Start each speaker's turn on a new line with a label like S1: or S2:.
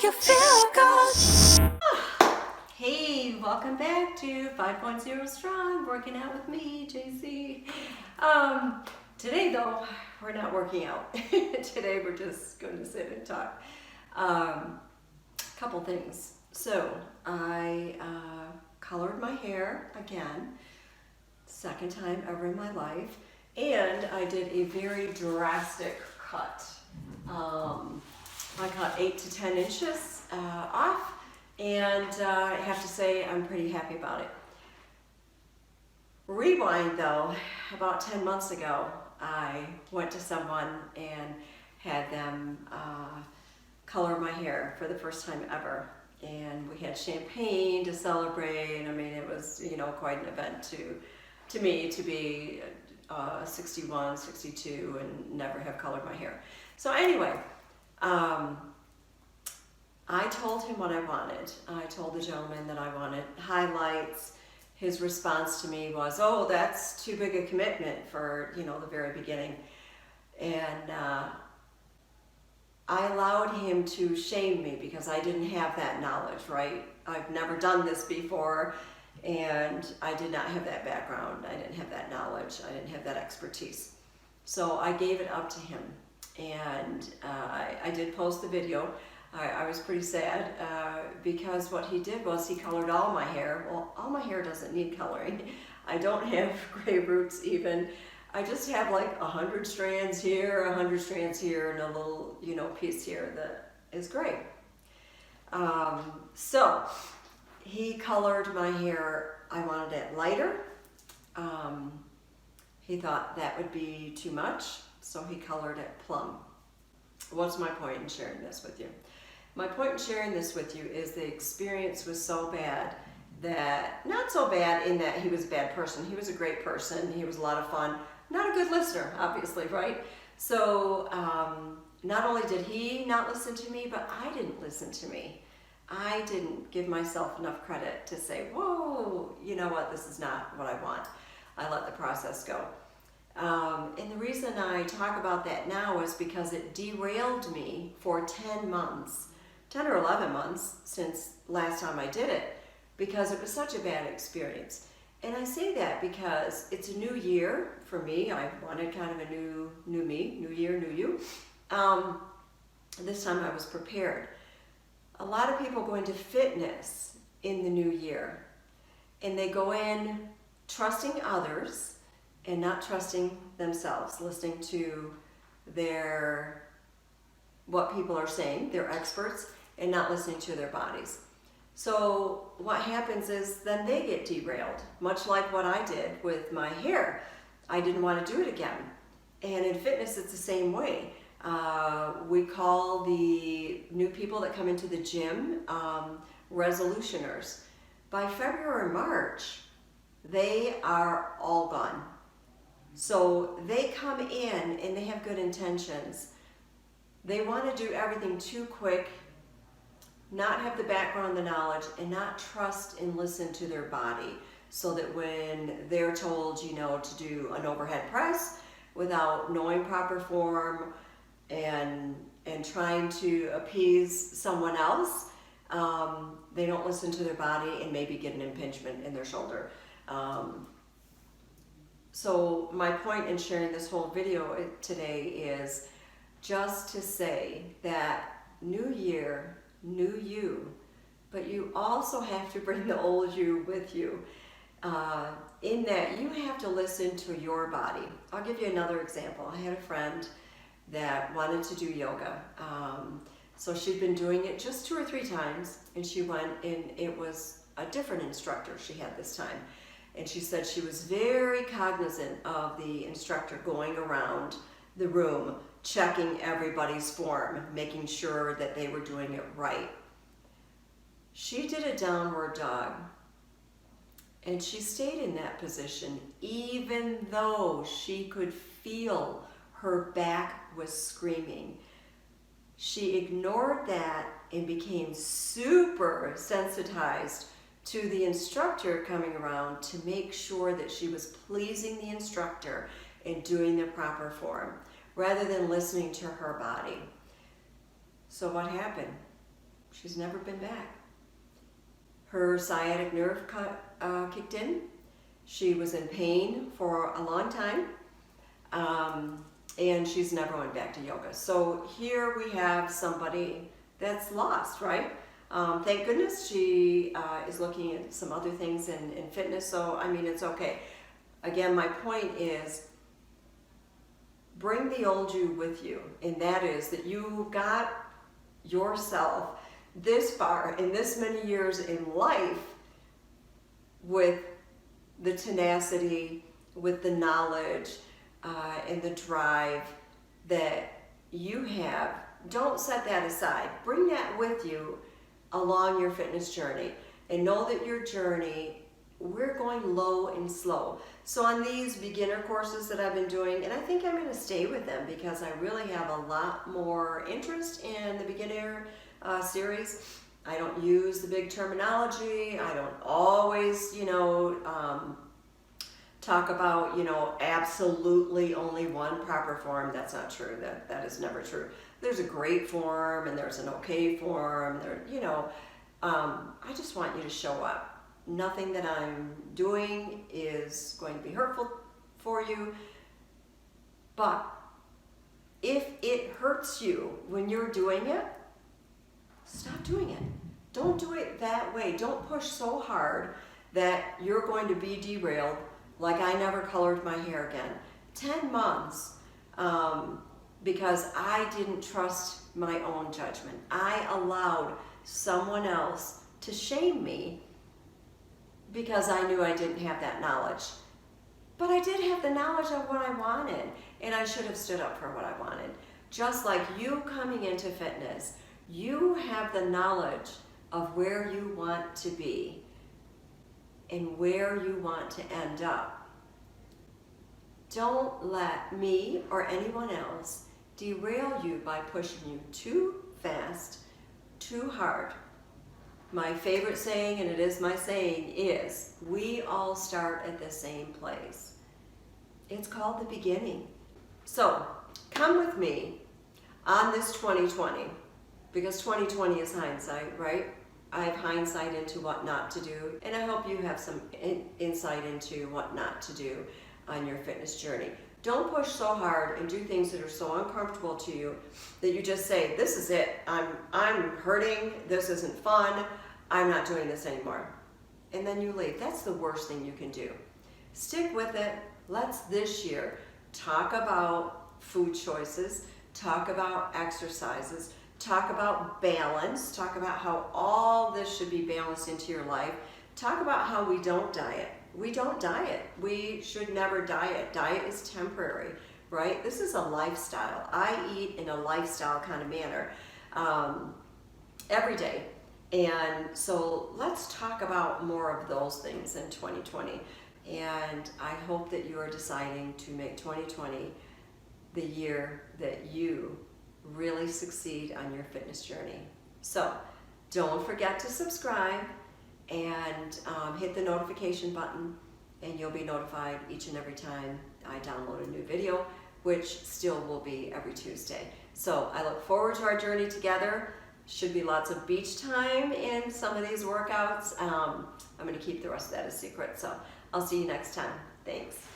S1: you feel good.
S2: Hey, welcome back to 5.0 Strong, working out with me, JC. Today though, we're not working out. Today we're just going to sit and talk. Couple things. So I colored my hair again, second time ever in my life, and I did a very drastic cut. I cut 8 to 10 inches off, and I have to say I'm pretty happy about it. Rewind though, about 10 months ago, I went to someone and had them color my hair for the first time ever. And we had champagne to celebrate. I mean, it was, quite an event to me to be 61, 62 and never have colored my hair. So anyway, I told him what I wanted. I told the gentleman that I wanted highlights. His response to me was, "Oh, that's too big a commitment for, the very beginning." And I allowed him to shame me because I didn't have that knowledge, right? I've never done this before, and I did not have that background. I didn't have that knowledge. I didn't have that expertise. So I gave it up to him, and I did post the video. I was pretty sad because what he did was he colored all my hair. Well, all my hair doesn't need coloring. I don't have gray roots even. I just have like 100 strands here, 100 strands here, and a little, piece here that is gray. So he colored my hair. I wanted it lighter. He thought that would be too much, so he colored it plum. What's my point in sharing this with you? My point in sharing this with you is the experience was so bad that, not so bad in that he was a bad person. He was a great person. He was a lot of fun. Not a good listener, obviously, right? So not only did he not listen to me, but I didn't listen to me. I didn't give myself enough credit to say, whoa, you know what, this is not what I want. I let the process go. And the reason I talk about that now is because it derailed me for 10 months, 10 or 11 months since last time I did it, because it was such a bad experience. And I say that because it's a new year for me. I wanted kind of a new me, new year, new you. This time I was prepared. A lot of people go into fitness in the new year, and they go in trusting others and not trusting themselves, listening to what people are saying, their experts, and not listening to their bodies. So what happens is then they get derailed, much like what I did with my hair. I didn't want to do it again. And in fitness, it's the same way. We call the new people that come into the gym resolutioners. By February, March, they are all gone. So they come in and they have good intentions. They want to do everything too quick, not have the background, the knowledge, and not trust and listen to their body, so that when they're told, to do an overhead press without knowing proper form and trying to appease someone else, they don't listen to their body and maybe get an impingement in their shoulder. So my point in sharing this whole video today is just to say that new year, new you, but you also have to bring the old you with you, in that you have to listen to your body. I'll give you another example. I had a friend that wanted to do yoga. So she'd been doing it just 2 or 3 times, and she went, and it was a different instructor she had this time. And she said she was very cognizant of the instructor going around the room, checking everybody's form, making sure that they were doing it right. She did a downward dog, and she stayed in that position even though she could feel her back was screaming. She ignored that and became super sensitized to the instructor coming around to make sure that she was pleasing the instructor and doing the proper form, rather than listening to her body. So what happened? she's never been back. Her sciatic nerve kicked in. She was in pain for a long time, and she's never went back to yoga. So here we have somebody that's lost, right? Thank goodness she is looking at some other things in fitness, so I mean, it's okay. Again, my point is, bring the old you with you, and that is that you got yourself this far in this many years in life with the tenacity, with the knowledge, and the drive that you have. Don't set that aside. Bring that with you along your fitness journey, and know that your journey, we're going low and slow. So on these beginner courses that I've been doing, and I think I'm going to stay with them because I really have a lot more interest in the beginner series. I don't use the big terminology. I don't always, talk about, absolutely only one proper form. That's not true. That is never true. There's a great form and there's an okay form. I just want you to show up. Nothing that I'm doing is going to be hurtful for you, but if it hurts you when you're doing it, stop doing it. Don't do it that way. Don't push so hard that you're going to be derailed, like I never colored my hair again. 10 months, because I didn't trust my own judgment. I allowed someone else to shame me because I knew I didn't have that knowledge. But I did have the knowledge of what I wanted, and I should have stood up for what I wanted. Just like you coming into fitness, you have the knowledge of where you want to be and where you want to end up. Don't let me or anyone else derail you by pushing you too fast, too hard. My favorite saying, and it is my saying, is we all start at the same place. It's called the beginning. So come with me on this 2020, because 2020 is hindsight, right? I have hindsight into what not to do, and I hope you have some insight into what not to do on your fitness journey. Don't push so hard and do things that are so uncomfortable to you that you just say, this is it, I'm hurting, this isn't fun, I'm not doing this anymore. And then you leave. That's the worst thing you can do. Stick with it. Let's this year talk about food choices, talk about exercises, talk about balance, talk about how all this should be balanced into your life. Talk about how we don't diet. We don't diet. We should never diet. Diet is temporary, right? This is a lifestyle. I eat in a lifestyle kind of manner every day. And so let's talk about more of those things in 2020. And I hope that you are deciding to make 2020 the year that you really succeed on your fitness journey. So don't forget to subscribe and hit the notification button, and you'll be notified each and every time I download a new video, which still will be every Tuesday. So I look forward to our journey together. Should be lots of beach time in some of these workouts. I'm going to keep the rest of that a secret. So I'll see you next time. Thanks.